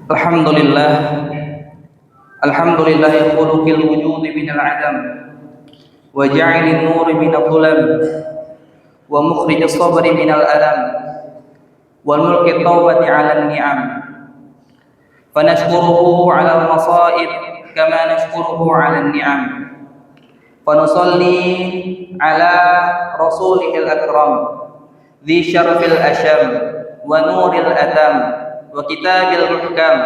Alhamdulillah, Alhamdulillah khuluqil wujudi minal adam wa ja'ilin nuri minal dhulam wa mukhrijis sabri minal alam wal mulki tawbati 'alan ni'am fa nashkuruhu 'alal masa'ib kama nashkuruhu 'alan ni'am fa nusalli 'ala rasulihil akram dhi syarfil asham wa nuril atam wa kitabil muhkam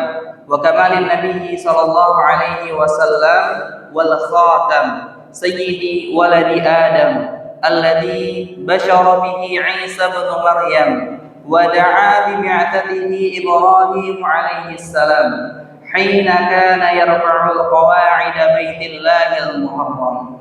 wa kamalin nabiyyi sallallahu alaihi wasallam wal khatam sayyidi waladi adam alladhi bashara bihi Isa ibn Maryam wa da'a bi bi'athatihi Ibrahim alaihi salam hina kana yarfa'u qawa'ida baitillahil muharram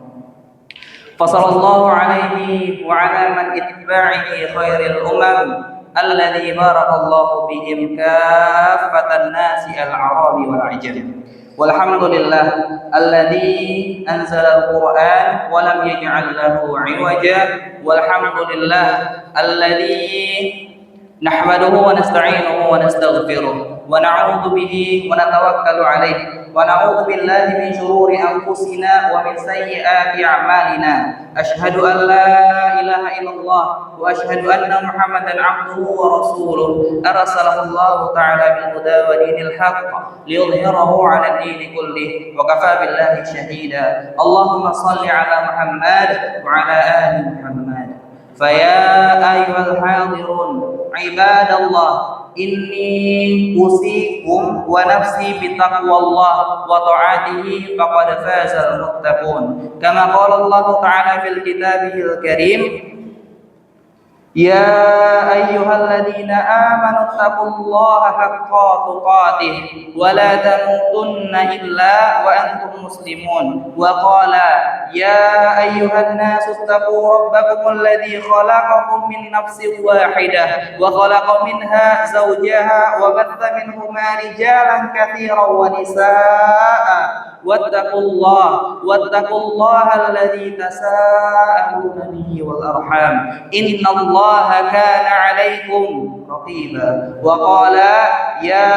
fasallallahu alaihi wa ala man itba'ihi khairil umam alladzi barakallahu bihim kaffatan nasi al-arabi wal ajam walhamdulillah alladzi anzala al-Qur'an wa lam yaj'al lahu 'iwaja walhamdulillah alladzi nahmaduhu wa nasta'inuhu wa nastaghfiruh wa na'udzu bihi wa natawakkalu 'alaihi wa na'udzu billahi min shururi anfusina wa min sayyiati a'malina asyhadu an la ilaha illallah wa asyhadu anna muhammadan 'abduhu wa rasuluh arsalahu Allah ta'ala bil huda wa dinil haqq liyudhhirahu 'ala ad-din kullih wa kafa billahi shahida Allahumma shalli 'ala Muhammad wa 'ala ali Muhammad faya ayyuhal hadirun ibadallah inni usikum wa nafsi bitaqwallah wa ta'atihi faqad fazal muttaqun kama qala Allah ta'ala fil kitabihil karim ya ayyuhalladzina amanu taqullaha haqqa tuqatih wa la tamutunna illa wa antum muslimun wa qala ya ayyuhan nasu taqu rabbakum alladzi khalaqakum min nafsin wahidah wa khalaqa minha zawjaha wa batha minhuma rijalan katsiran wa nisaa'a wattaqullaha alladzi tasaaluna bihi wal arham innallaha kana 'alaikum raqiba wa qala ya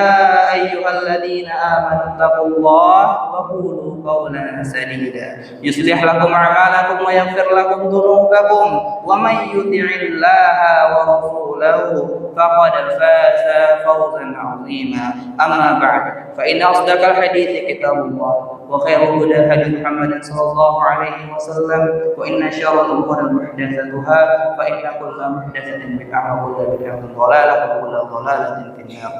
ayyuhalladzina amanu taqullaha wa qulu qawlan sadida yuslih lakum a'malakum wa yaghfir lakum dhunubakum wa may yuti'illaha wa rasulahu faqad faza fawzan 'azima amma ba'd fa inna asdaqal hadithi kitabullah wa khairul huda hadi Muhammadin sallallahu alaihi wasallam wa inna syarral umuri muhdatsatuha fa inna kulla muhdatsatin bid'ah wa kulla bid'atin dhalalah wa kulla dhalalatin fin nar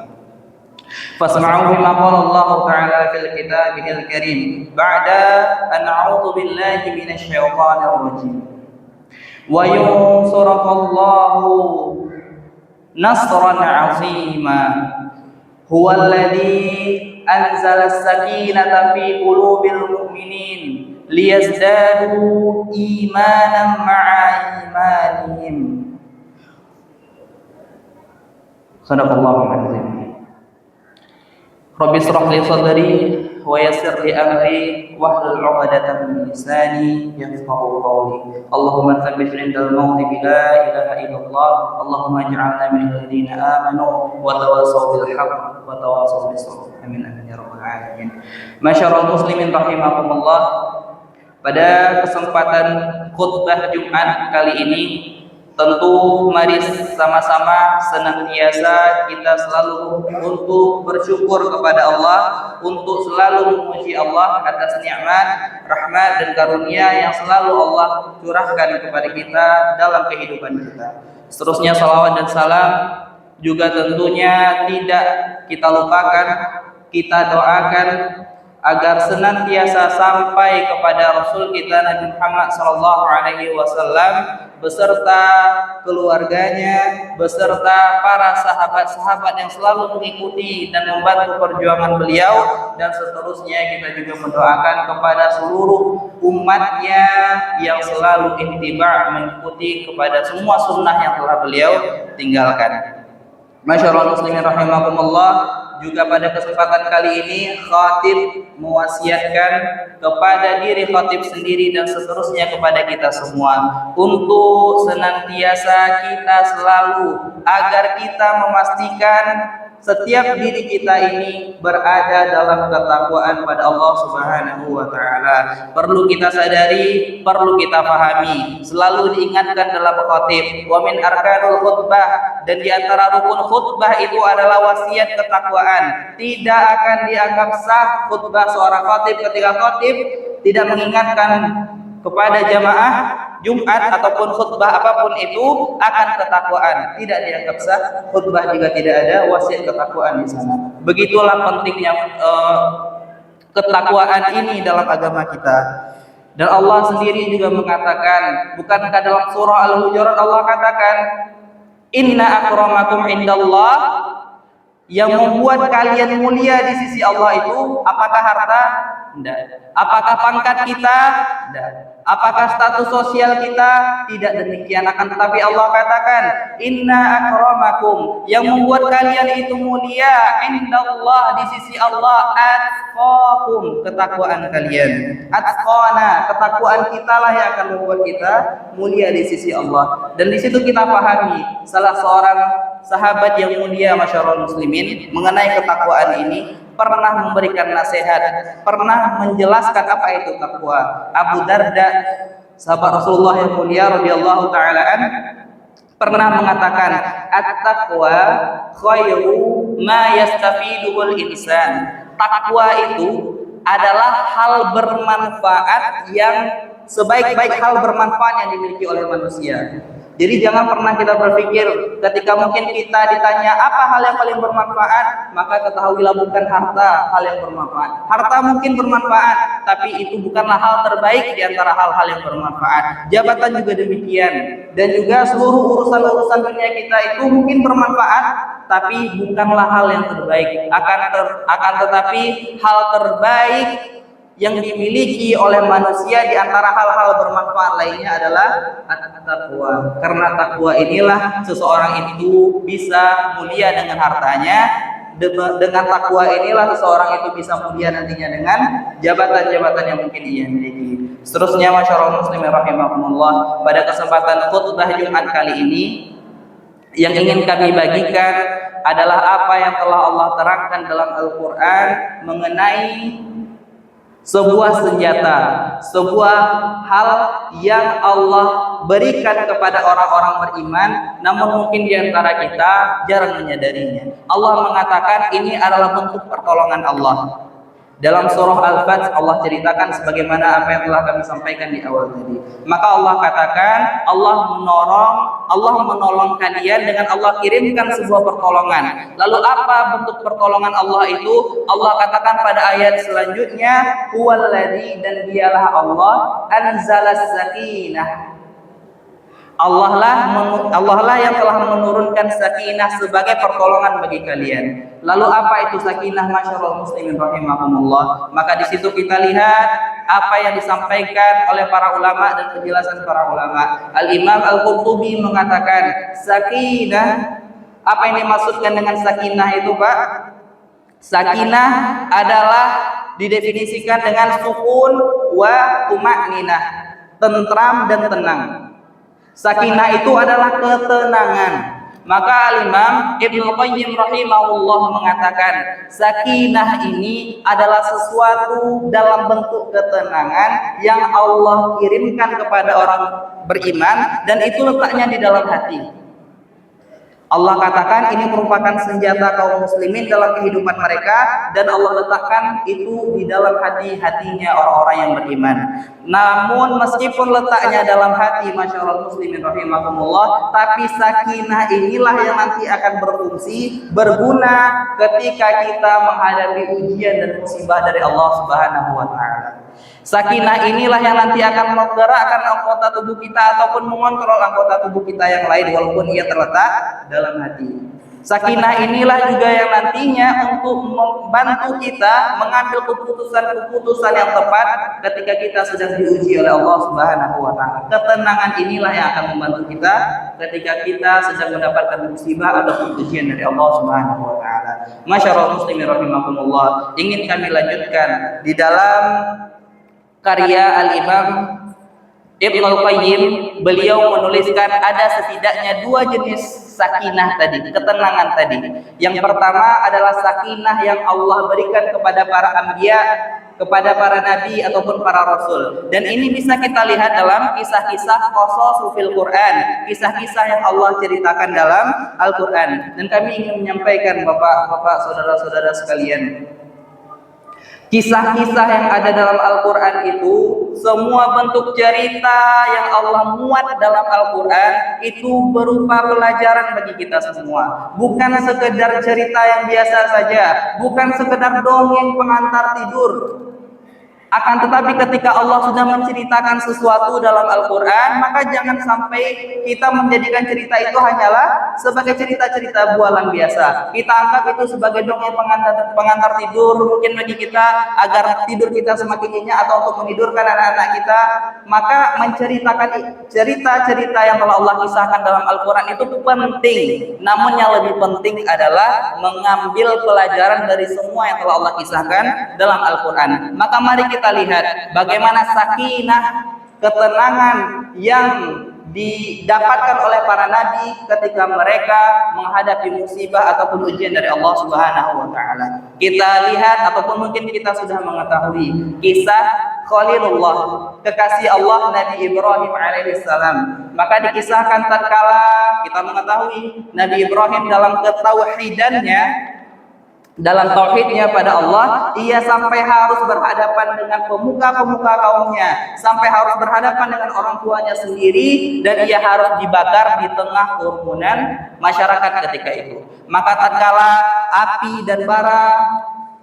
fasma'u bima qala Allah ta'ala fil kitabihil karim ba'da an a'udzu billahi minasy syaithanir rajim wa yunsurakallahu nasran 'azima huwallazi anzala as-sakinata fi qulubil mu'minin liyazdadu imanan ma'a imanihim. Sadaqallahul azim. Rabbi shrah li sadri wa yassir li amri wahlul 'uqdatam min lisani yafqahu qawli. Allahumma tsabbit 'indal mauti bi la ilaha illallah. Allahumma ij'alna minal ladzina amanu wa tawassaw bil haqq wa tawassaw bis sabr. Amin amin ya rabbal alamin. Masyarul muslimin rahimakumullah. Pada kesempatan khutbah Jumat kali ini tentu mari sama-sama senantiasa kita selalu untuk bersyukur kepada Allah, untuk selalu memuji Allah atas nikmat, rahmat dan karunia yang selalu Allah curahkan kepada kita dalam kehidupan kita. Seterusnya salawat dan salam juga tentunya tidak kita lupakan, kita doakan agar senantiasa sampai kepada Rasul kita Nabi Muhammad sallallahu alaihi wasallam beserta keluarganya, beserta para sahabat-sahabat yang selalu mengikuti dan membantu perjuangan beliau, dan seterusnya kita juga mendoakan kepada seluruh umatnya yang selalu ittiba' mengikuti kepada semua sunnah yang telah beliau tinggalkan. Masyaallah muslimin rahimakumullah. Juga pada kesempatan kali ini khatib mewasiatkan kepada diri khatib sendiri dan seterusnya kepada kita semua untuk senantiasa kita selalu agar kita memastikan setiap diri kita ini berada dalam ketakwaan pada Allah Subhanahu wa taala. Perlu kita sadari, perlu kita pahami, selalu diingatkan dalam khotib, wa min arkanul khutbah, dan di antara rukun khutbah itu adalah wasiat ketakwaan. Tidak akan dianggap sah khutbah seorang khotib ketika khotib tidak mengingatkan kepada jamaah Jumat ataupun khutbah apapun itu akan ketakwaan. Tidak dianggap sah khutbah jika tidak ada wasiat ketakwaan di sana. Begitulah pentingnya ketakwaan ini dalam agama kita. Dan Allah sendiri juga mengatakan, bukankah dalam surah Al-Hujurat Allah katakan, inna akramakum indallah, yang membuat kalian mulia di sisi Allah itu apakah harta? Tidak. Apakah pangkat kita? Tidak. Apakah status sosial kita? Tidak demikian. Akan tetapi Allah katakan, inna akramakum, yang membuat kalian itu mulia indallah, di sisi Allah, atqakum, ketakwaan kalian. Atqana, ketakwaan kita lah yang akan membuat kita mulia di sisi Allah. Dan di situ kita pahami salah seorang sahabat yang mulia masyarul muslimin mengenai ketakwaan ini pernah memberikan nasihat, pernah menjelaskan apa itu takwa. Abu Darda, sahabat Rasulullah yang mulia radhiyallahu taala an, pernah mengatakan, at-taqwa khairu ma yastafiduhul insan. Takwa itu adalah hal bermanfaat yang sebaik-baik hal bermanfaat yang dimiliki oleh manusia. Jadi jangan pernah kita berpikir ketika mungkin kita ditanya apa hal yang paling bermanfaat, maka ketahuilah bukan harta hal yang bermanfaat. Harta mungkin bermanfaat, tapi itu bukanlah hal terbaik di antara hal-hal yang bermanfaat. Jabatan juga demikian, dan juga seluruh urusan-urusan dunia kita itu mungkin bermanfaat, tapi bukanlah hal yang terbaik. Akan tetapi hal terbaik yang dimiliki oleh manusia di antara hal-hal bermanfaat lainnya adalah at-taqwa. Karena takwa inilah seseorang itu bisa mulia dengan hartanya. Dengan takwa inilah seseorang itu bisa mulia nantinya dengan jabatan-jabatan yang mungkin ia miliki. Seterusnya, masyaallah muslimin rahimakumullah, pada kesempatan khutbah Jumat kali ini yang ingin kami bagikan adalah apa yang telah Allah terangkan dalam Al-Quran mengenai sebuah senjata, sebuah hal yang Allah berikan kepada orang-orang beriman, namun mungkin di antara kita jarang menyadarinya. Allah mengatakan ini adalah bentuk pertolongan Allah. Dalam surah Al-Fath Allah ceritakan sebagaimana apa yang telah kami sampaikan di awal tadi. Maka Allah katakan Allah menolong kalian dengan Allah kirimkan sebuah pertolongan. Lalu apa bentuk pertolongan Allah itu? Allah katakan pada ayat selanjutnya, huwallazi, dan dialah Allah anzalas sakinah. Allah lah yang telah menurunkan sakinah sebagai pertolongan bagi kalian. Lalu apa itu sakinah, masyaallah muslimin rahimakumullah? Maka di situ kita lihat apa yang disampaikan oleh para ulama dan penjelasan para ulama. Al-Imam Al-Qurtubi mengatakan sakinah, apa yang dimaksudkan dengan sakinah itu, Pak? Sakinah adalah didefinisikan dengan sukun wa tumakninah, tentram dan tenang. Sakinah itu adalah ketenangan. Maka Al-Imam Ibnu Qayyim rahimahullah mengatakan sakinah ini adalah sesuatu dalam bentuk ketenangan yang Allah kirimkan kepada orang beriman, dan itu letaknya di dalam hati. Allah katakan ini merupakan senjata kaum muslimin dalam kehidupan mereka, dan Allah letakkan itu di dalam hati-hatinya orang-orang yang beriman. Namun meskipun letaknya dalam hati, masyaallah muslimin rahimakumullah, tapi sakinah inilah yang nanti akan berfungsi, berguna ketika kita menghadapi ujian dan musibah dari Allah Subhanahu wa taala. Sakinah inilah yang nanti akan menggerakkan anggota tubuh kita ataupun mengontrol anggota tubuh kita yang lain walaupun ia terletak dalam hati. Sakinah inilah juga yang nantinya untuk membantu kita mengambil keputusan-keputusan yang tepat ketika kita sedang diuji oleh Allah Subhanahu wa taala. Ketenangan inilah yang akan membantu kita ketika kita sedang mendapatkan musibah atau ujian dari Allah Subhanahu wa taala. Masyaallah muslimin rahimakumullah, ingin kami lanjutkan di dalam karya Al-Imam Ibnul Qayyim beliau menuliskan ada setidaknya dua jenis sakinah tadi, ketenangan tadi. Yang pertama adalah sakinah yang Allah berikan kepada para anbiya, kepada para nabi ataupun para rasul. Dan ini bisa kita lihat dalam kisah-kisah qasas fil Quran, kisah-kisah yang Allah ceritakan dalam Al-Quran. Dan kami ingin menyampaikan Bapak-bapak, saudara-saudara sekalian, kisah-kisah yang ada dalam Al-Quran itu, semua bentuk cerita yang Allah muat dalam Al-Quran itu berupa pelajaran bagi kita semua. Bukan sekedar cerita yang biasa saja, bukan sekedar dongeng pengantar tidur. Akan tetapi ketika Allah sudah menceritakan sesuatu dalam Al-Quran, maka jangan sampai kita menjadikan cerita itu hanyalah sebagai cerita-cerita bualan biasa. Kita anggap itu sebagai dongeng pengantar tidur, mungkin bagi kita agar tidur kita semakin nyenyak atau untuk menidurkan anak-anak kita. Maka menceritakan cerita-cerita yang telah Allah kisahkan dalam Al-Quran itu penting. Namun yang lebih penting adalah mengambil pelajaran dari semua yang telah Allah kisahkan dalam Al-Quran. Maka mari kita lihat bagaimana sakinah, ketenangan yang didapatkan oleh para nabi ketika mereka menghadapi musibah ataupun ujian dari Allah Subhanahu wa taala. Kita lihat ataupun mungkin kita sudah mengetahui kisah Khalilullah, kekasih Allah Nabi Ibrahim alaihissalam. Maka dikisahkan tatkala kita mengetahui Nabi Ibrahim dalam ketauhidannya, dalam tauhidnya pada Allah, ia sampai harus berhadapan dengan pemuka-pemuka kaumnya, sampai harus berhadapan dengan orang tuanya sendiri, dan ia harus dibakar di tengah kerumunan masyarakat ketika itu. Maka tatkala api dan bara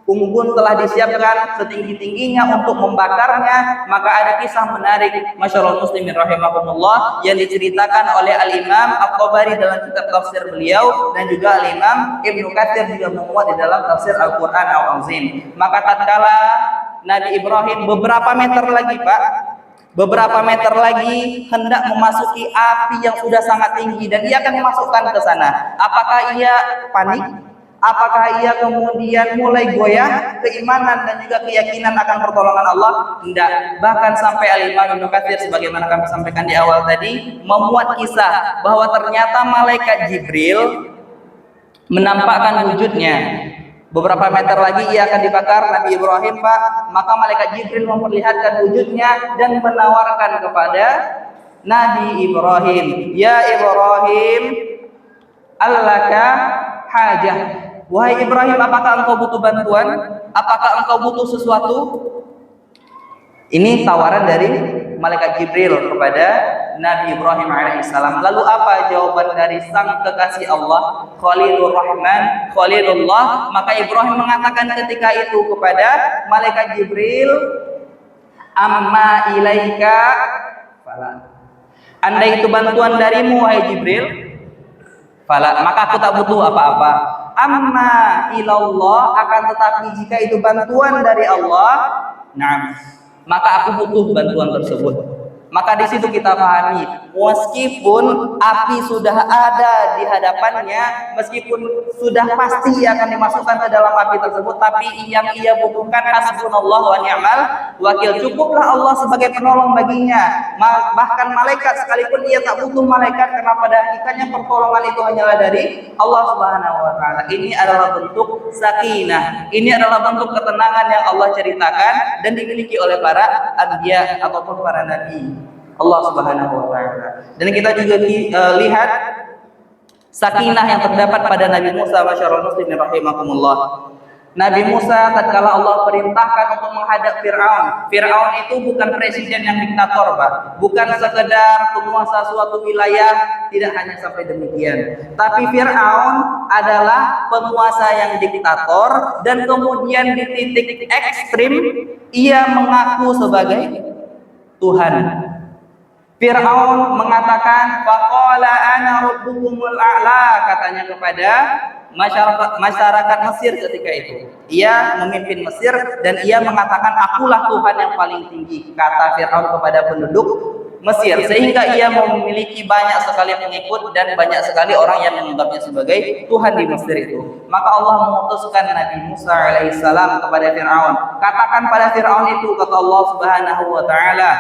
unggun telah disiapkan setinggi-tingginya untuk membakarnya, maka ada kisah menarik masyaallah muslimin rahimahumullah yang diceritakan oleh Al-Imam At-Tabari dalam kitab tafsir beliau, dan juga Al-Imam Ibnu Katsir juga memuat di dalam tafsir Al-Qur'an Al-Azim. Maka tatkala Nabi Ibrahim beberapa meter lagi hendak memasuki api yang sudah sangat tinggi dan ia akan memasukkan ke sana, apakah ia panik? Apakah ia kemudian mulai goyah keimanan dan juga keyakinan akan pertolongan Allah? Tidak. Bahkan sampai Al-Imam Ibnu Katsir sebagaimana kami sampaikan di awal tadi memuat kisah bahwa ternyata malaikat Jibril menampakkan wujudnya. Beberapa meter lagi ia akan dibakar Nabi Ibrahim, Pak. Maka malaikat Jibril memperlihatkan wujudnya dan menawarkan kepada Nabi Ibrahim, "Ya Ibrahim, allaka hajah." Wahai Ibrahim, apakah engkau butuh bantuan? Apakah engkau butuh sesuatu? Ini tawaran dari malaikat Jibril kepada Nabi Ibrahim alaihissalam. Lalu apa jawaban dari sang kekasih Allah, Khalilur Rahman, Khalilullah? Maka Ibrahim mengatakan ketika itu kepada malaikat Jibril, "Amma ilaika fala." Andai itu bantuan darimu wahai Jibril, fala, maka aku tak butuh apa-apa. Amma ilallah, akan tetapi jika itu bantuan dari Allah, nah, maka aku butuh bantuan tersebut. Maka di situ kita pahami, meskipun api sudah ada di hadapannya, meskipun sudah pasti akan dimasukkan ke dalam api tersebut, tapi yang ia butuhkan hasbunallah wa ni'mal wakil. Cukuplah Allah sebagai penolong baginya. Bahkan malaikat sekalipun ia tak butuh malaikat, karena pada hakikatnya pertolongan itu hanyalah dari Allah Subhanahu wa taala. Ini adalah bentuk sakinah. Ini adalah bentuk ketenangan yang Allah ceritakan dan dimiliki oleh para anbiya ataupun para nabi Allah Subhanahu wa taala. Dan kita juga lihat sakinah yang terdapat pada Nabi Musa masyaallah muslimin rahimakumullah. Nabi Musa tatkala Allah perintahkan untuk menghadap Fir'aun. Fir'aun itu bukan presiden yang diktator, Pak. Bukan sekedar penguasa suatu wilayah, tidak hanya sampai demikian. Tapi Fir'aun adalah penguasa yang diktator, dan kemudian di titik ekstrim ia mengaku sebagai Tuhan. Fir'aun mengatakan, "Faqala ana rabbukumul a'la," katanya kepada masyarakat Mesir ketika itu. Ia memimpin Mesir dan ia mengatakan, "Akulah Tuhan yang paling tinggi," kata Fir'aun kepada penduduk Mesir, sehingga ia memiliki banyak sekali pengikut dan banyak sekali orang yang menganggapnya sebagai Tuhan di Mesir itu. Maka Allah mengutuskan Nabi Musa alaihissalam kepada Fir'aun. "Katakan pada Fir'aun itu," kata Allah Subhanahu wa taala,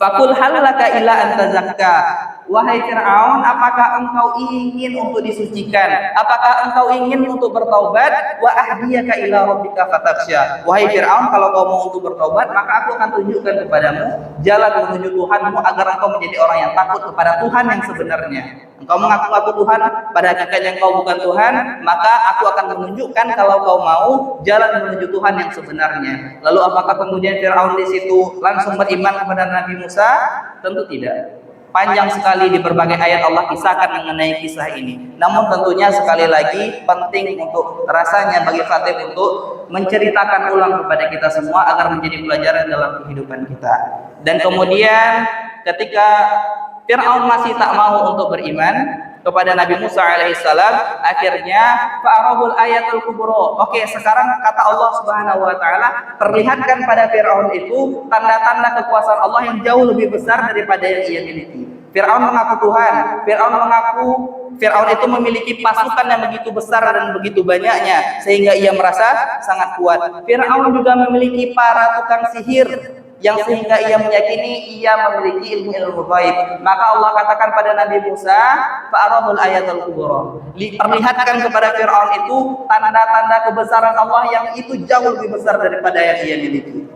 Fakul halaka ila an tazakka. Wahai Fir'aun, apakah engkau ingin untuk disucikan? Apakah engkau ingin untuk bertaubat? Wa ahdiyaka ila rabbika fatakhsha. Wahai Fir'aun, kalau kau mau untuk bertaubat, maka aku akan tunjukkan kepadamu jalan menuju Tuhanmu agar engkau menjadi orang yang takut kepada Tuhan yang sebenarnya. Engkau mengaku-ngaku Tuhan, pada hakikatnya engkau bukan Tuhan, maka aku akan menunjukkan kalau kau mau jalan menuju Tuhan yang sebenarnya. Lalu apakah kemudian Fir'aun di situ langsung beriman kepada Nabi Musa? Tentu tidak. Panjang sekali di berbagai ayat Allah kisahkan mengenai kisah ini. Namun tentunya sekali lagi penting untuk rasanya bagi khatib untuk menceritakan ulang kepada kita semua agar menjadi pelajaran dalam kehidupan kita. Dan kemudian ketika Fir'aun masih tak mau untuk beriman kepada Nabi Musa alaihissalam, akhirnya fa'arahul ayatul kubro. Oke, sekarang kata Allah Subhanahu wa taala, perlihatkan pada Firaun itu tanda-tanda kekuasaan Allah yang jauh lebih besar daripada yang ia miliki. Firaun mengaku Tuhan, Firaun itu memiliki pasukan yang begitu besar dan begitu banyaknya sehingga ia merasa sangat kuat. Firaun juga memiliki para tukang sihir yang sehingga ia meyakini ia memiliki ilmu gaib. Maka Allah katakan pada Nabi Musa, fa'arahul ayatul kubra. Perlihatkan kepada Firaun itu tanda-tanda kebesaran Allah yang itu jauh lebih besar daripada yang ia miliki.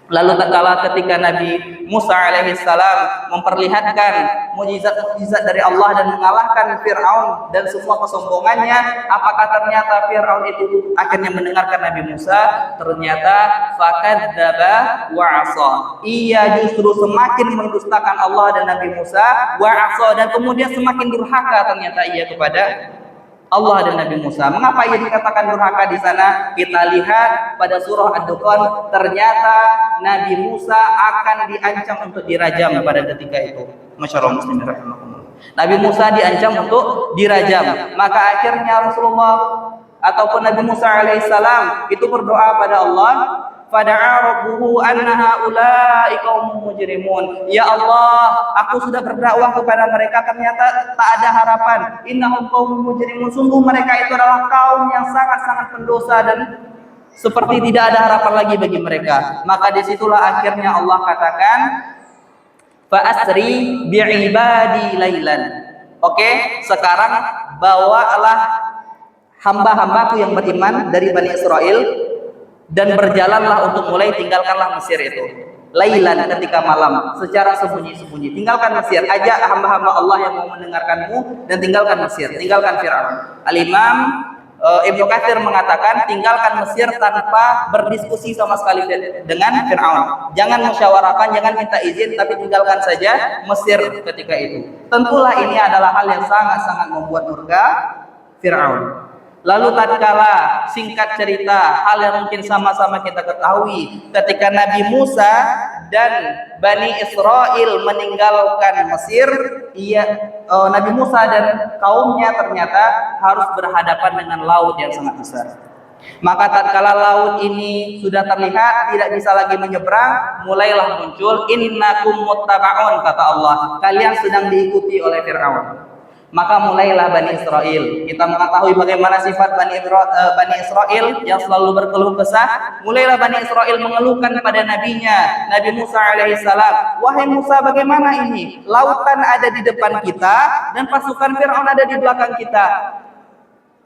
Lalu tatkala ketika Nabi Musa alaihissalam memperlihatkan mukjizat-mukjizat dari Allah dan mengalahkan Fir'aun dan semua kesombongannya, apakah ternyata Fir'aun itu akhirnya mendengarkan Nabi Musa? Ternyata fakadzdzaba wa 'asa. Ia justru semakin mendustakan Allah dan Nabi Musa, wa 'asa, dan kemudian semakin durhaka ternyata ia kepada Allah dan Nabi Musa. Mengapa ia dikatakan durhaka di sana? Kita lihat pada surah Ad-Dukhan, ternyata Nabi Musa akan diancam untuk dirajam pada ketika itu. Masyaallah muslimin rahimakumullah. Nabi Musa diancam untuk dirajam. Maka akhirnya Rasulullah ataupun Nabi Musa alaihissalam itu berdoa pada Allah, fada'a rabbuhu anna haula'i qaumun mujrimun. Ya Allah, aku sudah berdakwah kepada mereka, ternyata tak ada harapan. Innahum qaumun mujrimun. Sungguh mereka itu adalah kaum yang sangat-sangat pendosa dan seperti tidak ada harapan lagi bagi mereka. Maka disitulah akhirnya Allah katakan, fa asri bi'ibadi lailan. Oke, sekarang bawalah hamba-hambaku yang beriman dari Bani Israel dan berjalanlah untuk mulai tinggalkanlah Mesir itu. Lailan, ketika malam, secara sembunyi-sembunyi. Tinggalkan Mesir, ajak hamba-hamba Allah yang mau mendengarkanmu dan tinggalkan Mesir, tinggalkan Fir'aun. Al-Imam Ibnu Katsir mengatakan tinggalkan Mesir tanpa berdiskusi sama sekali dengan Fir'aun. Jangan musyawarahkan, jangan minta izin, tapi tinggalkan saja Mesir ketika itu. Tentulah ini adalah hal yang sangat-sangat membuat murka Fir'aun. Lalu tatkala singkat cerita, hal yang mungkin sama-sama kita ketahui, ketika Nabi Musa dan Bani Israel meninggalkan Mesir, Nabi Musa dan kaumnya ternyata harus berhadapan dengan laut yang sangat besar. Maka tatkala laut ini sudah terlihat tidak bisa lagi menyeberang, mulailah muncul innakum muttaba'un, kata Allah, kalian sedang diikuti oleh Fir'aun. Maka mulailah Bani Israel. Kita mengetahui bagaimana sifat Bani Israel yang selalu berkeluh kesah. Mulailah Bani Israel mengeluhkan kepada nabinya, Nabi Musa alaihissalam, wahai Musa, bagaimana ini? Lautan ada di depan kita dan pasukan Fir'aun ada di belakang kita.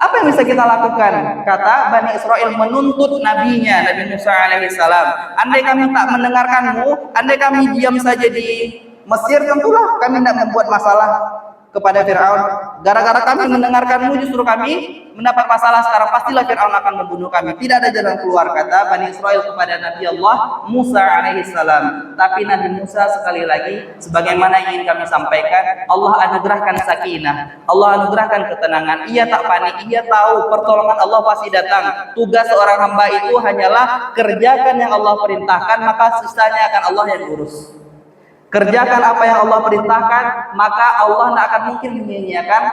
Apa yang bisa kita lakukan? Kata Bani Israel menuntut nabinya, Nabi Musa alaihissalam, andai kami tak mendengarkanmu, andai kami diam saja di Mesir, tentulah kami tidak membuat masalah kepada Fir'aun. Gara-gara kami mendengarkanmu justru kami mendapat masalah sekarang, pastilah Fir'aun akan membunuh kami. Tidak ada jalan keluar, kata Bani Israel kepada Nabi Allah Musa alaihissalam. Tapi Nabi Musa sekali lagi, sebagaimana yang ingin kami sampaikan, Allah anugerahkan sakinah, Allah anugerahkan ketenangan. Ia tak panik, ia tahu pertolongan Allah pasti datang. Tugas seorang hamba itu hanyalah kerjakan yang Allah perintahkan, maka sisanya akan Allah yang urus. Kerjakan apa yang Allah perintahkan, maka Allah tidak akan mungkin menyia-nyiakan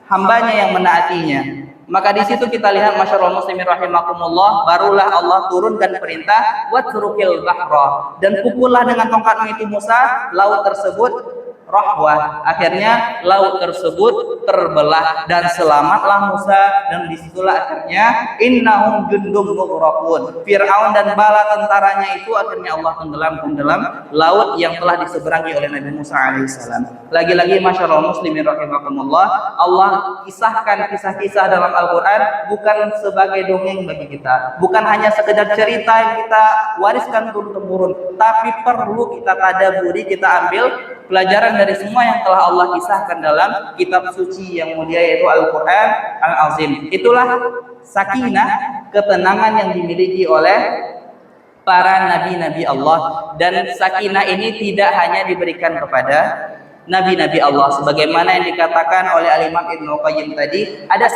hambanya yang menaatinya. Maka di situ kita lihat, masyaallah muslimin rahimakumullah, barulah Allah turunkan perintah watrukil bahra, dan pukullah dengan tongkatmu itu Musa laut tersebut rahwah. Akhirnya laut tersebut terbelah dan selamatlah Musa, dan disitulah akhirnya innahum jundum mughraqun. Fir'aun dan bala tentaranya itu akhirnya Allah tenggelamkan dalam laut yang telah diseberangi oleh Nabi Musa alaihissalam. Lagi-lagi masyaallah muslimin rahimakumullah, Allah kisahkan kisah-kisah dalam Al-Qur'an bukan sebagai dongeng bagi kita, bukan hanya sekedar cerita yang kita wariskan turun-temurun, tapi perlu kita tadaburi, kita ambil pelajaran dari semua yang telah Allah kisahkan dalam kitab suci yang mulia yaitu Al-Qur'an Al-Azim. Itulah sakinah, ketenangan yang dimiliki oleh para nabi-nabi Allah, dan sakinah ini tidak hanya diberikan kepada nabi-nabi Allah sebagaimana yang dikatakan oleh Al-Imam Ibnu Qayyim tadi. Ada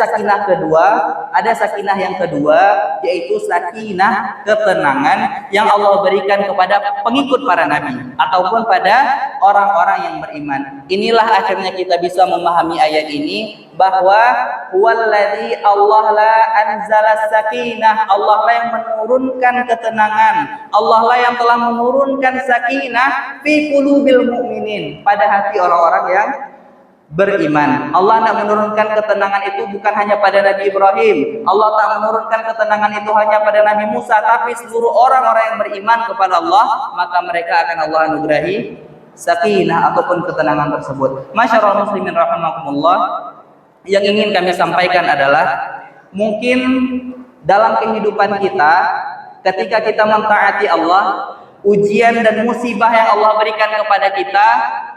sakinah yang kedua yaitu sakinah, ketenangan yang Allah berikan kepada pengikut para nabi ataupun pada orang-orang yang beriman. Inilah akhirnya kita bisa memahami ayat ini bahwa huwallazi Allah la anzala sakinah, Allah lah yang menurunkan ketenangan, Allah lah yang telah menurunkan sakinah fi qulubil mu'minin, pada hati orang-orang yang beriman. Allah tak menurunkan ketenangan itu bukan hanya pada Nabi Ibrahim, Allah tak menurunkan ketenangan itu hanya pada Nabi Musa, tapi seluruh orang-orang yang beriman kepada Allah, maka mereka akan Allah anugerahi sakinah ataupun ketenangan tersebut. Masyaallah muslimin rahimakumullah, yang ingin kami sampaikan adalah mungkin dalam kehidupan kita ketika kita mentaati Allah, ujian dan musibah yang Allah berikan kepada kita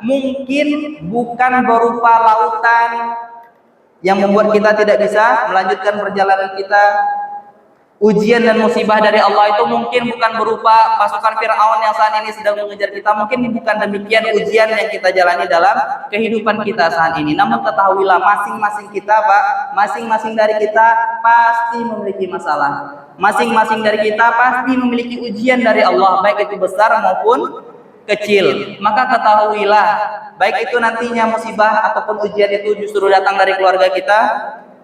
mungkin bukan berupa lautan yang membuat kita tidak bisa melanjutkan perjalanan kita. Ujian dan musibah dari Allah itu mungkin bukan berupa pasukan Fir'aun yang saat ini sedang mengejar kita. Mungkin bukan demikian ujian yang kita jalani dalam kehidupan kita saat ini. Namun ketahuilah masing-masing kita, masing-masing dari kita pasti memiliki masalah. Masing-masing dari kita pasti memiliki ujian dari Allah, baik itu besar maupun kecil. Maka ketahuilah, baik itu nantinya musibah ataupun ujian itu justru datang dari keluarga kita,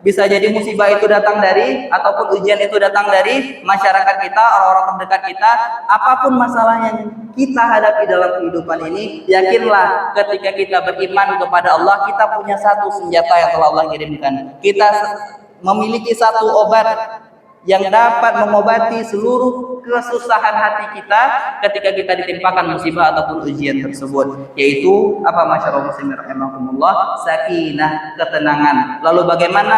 bisa jadi musibah itu datang dari ataupun ujian itu datang dari masyarakat kita, orang-orang terdekat kita. Apapun masalah yang kita hadapi dalam kehidupan ini, yakinlah ketika kita beriman kepada Allah, kita punya satu senjata yang telah Allah kirimkan. Kita memiliki satu obat yang dapat mengobati seluruh kesusahan hati kita ketika kita ditimpakan musibah ataupun ujian tersebut, yaitu apa masyaallah muslimin rahimakumullah, sakinah, ketenangan. Lalu bagaimana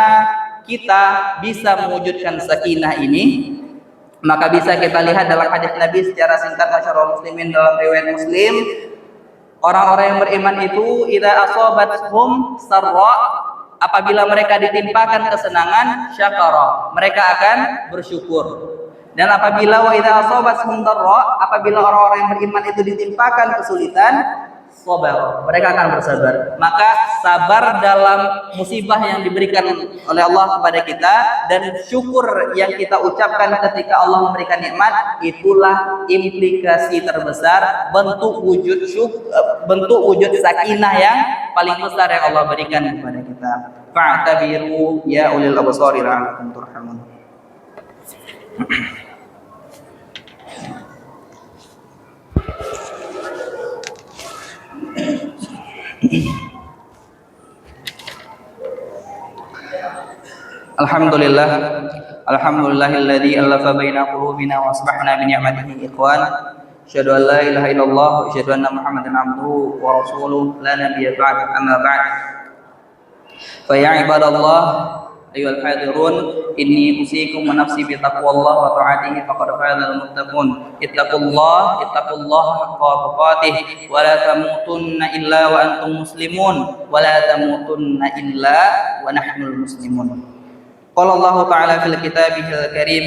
kita bisa mewujudkan sakinah ini? Maka bisa kita lihat dalam hadis Nabi secara singkat masyaallah muslimin dalam riwayat Muslim, orang-orang yang beriman itu idza asabathum sarra, apabila mereka ditimpakan kesenangan, syakara, mereka akan bersyukur. Dan apabila wa idza asabathum darra, apabila orang-orang yang beriman itu ditimpakan kesulitan, sabar, mereka akan bersabar. Maka sabar dalam musibah yang diberikan oleh Allah kepada kita dan syukur yang kita ucapkan ketika Allah memberikan nikmat, itulah implikasi terbesar bentuk wujud sakinah yang paling besar yang Allah berikan kepada kita. Fa'tabiru ya ulil absari la'allakum turhamun. Alhamdulillah, alhamdulillahilladzi allafa baina qulubina wa asbahna bi ni'matihi ikhwan. Asyhadu an la ilaha illallah wa asyhadu anna Muhammadan abduhu wa rasuluhu la nabiyya ba'd. Amma ba'd. Fa ya ibadallah ayyuhal hadirun, inni usikum wa nafsi bi taqwallah wa ta'atihi faqad fazal muttaqun. Ittaqullah haqqa tuqatih wa la tamutunna illa wa antum muslimun wa la tamutunna illa wa nahnul muslimun. Qala Allah ta'ala fil kitabihil karim,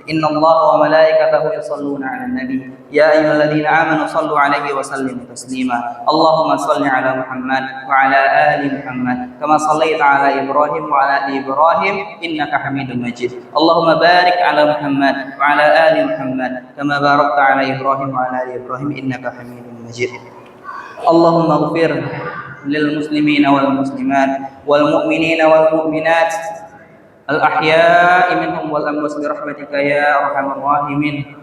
innallaha wa malaikatahu yusholluna 'alan nabi ya ayyuhalladzina amanu shallu 'alaihi wa sallimu taslima. Allahumma shalli 'ala Muhammad wa 'ala ali Muhammad kama shallaita 'ala Ibrahim wa 'ala ali Ibrahim innaka Hamidum Majid. Allahumma barik 'ala Muhammad wa 'ala ali Muhammad kama barakta 'ala Ibrahim wa 'ala ali Ibrahim innaka Hamidum Majid. Allahumma ighfir lil muslimina wal muslimat wal mu'minina wal mu'minat al-ahya'i minhum wal amwat bi rahmatika ya arhamar rahimin.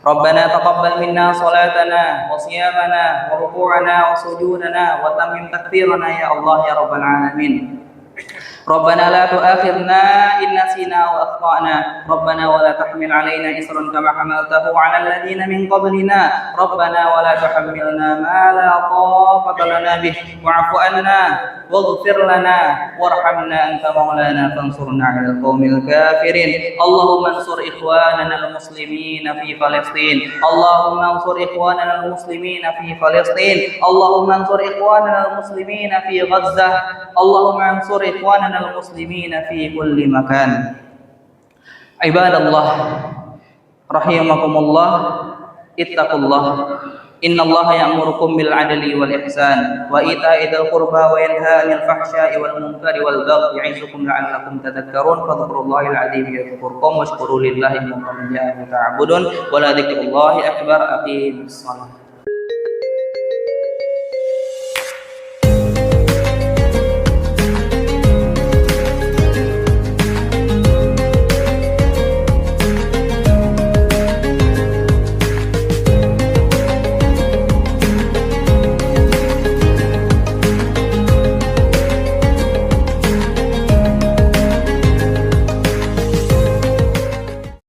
ربنا تقبل منا صلاتنا وصيامنا وركوعنا وسجودنا وتمم تكبيرنا يا الله يا رب العالمين. ربنا لا تؤاخذنا إن نسينا وأخطأنا، ربنا ولا تحمل علينا إصرا كما حملته على الذين من قبلنا، ربنا ولا تحملنا ما لا طاقة لنا به، واعف عنا واغفر لنا وارحمنا أنت مولانا فانصرنا على القوم الكافرين. اللهم انصر إخواننا المسلمين في فلسطين، اللهم انصر إخواننا المسلمين في فلسطين، اللهم انصر إخواننا المسلمين في غزة، اللهم انصر إخواننا المسلمين في كل مكان. عباد الله رحمكم الله، اتقوا الله، إن الله يأمركم بالعدل والإحسان وإيتاء ذي القربى وينهى عن الفحشاء والمنكر والبغي يعظكم لعلكم تذكرون. فاذكروا الله العظيم يذكركم واشكروا لله ما كنتم تعبدون، ولذكر الله أكبر. أقيموا الصلاة.